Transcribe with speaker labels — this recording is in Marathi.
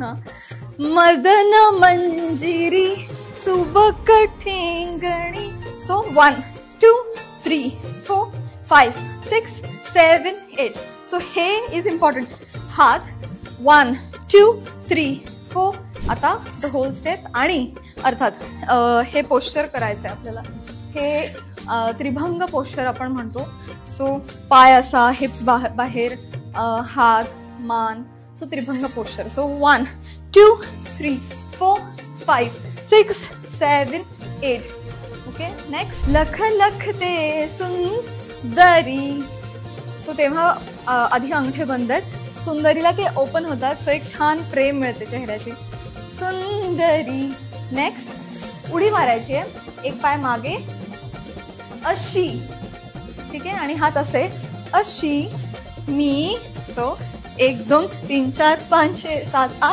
Speaker 1: हां. मदन मंजिरी सुबक ठेंगणी. सो 1 2 3 4 5 6 7 8. सो हे इज इम्पॉर्टंट. हात 1 2 3 4. आता द होल स्टेप. आणि अर्थात हे पोश्चर करायचं आहे आपल्याला. हे त्रिभंग पोश्चर आपण म्हणतो. सो पाय असा, हिप्स बाहेर, हात, मान. So tribhanga posture. So 1 2 3 4 5 6 7 8. Okay. Next लख लख ते सुंदरी. सो तेव्हा आधी अंगठे बंद आहेत. सुंदरीला ते ओपन होतात. सो एक छान फ्रेम मिळते चेहऱ्याची. सुंदरी. नेक्स्ट उडी मारायची आहे. एक पाय मागे अशी. ठीक आहे. आणि हात असे अशी मी. सो 1 2 3 4 5 6 7 8.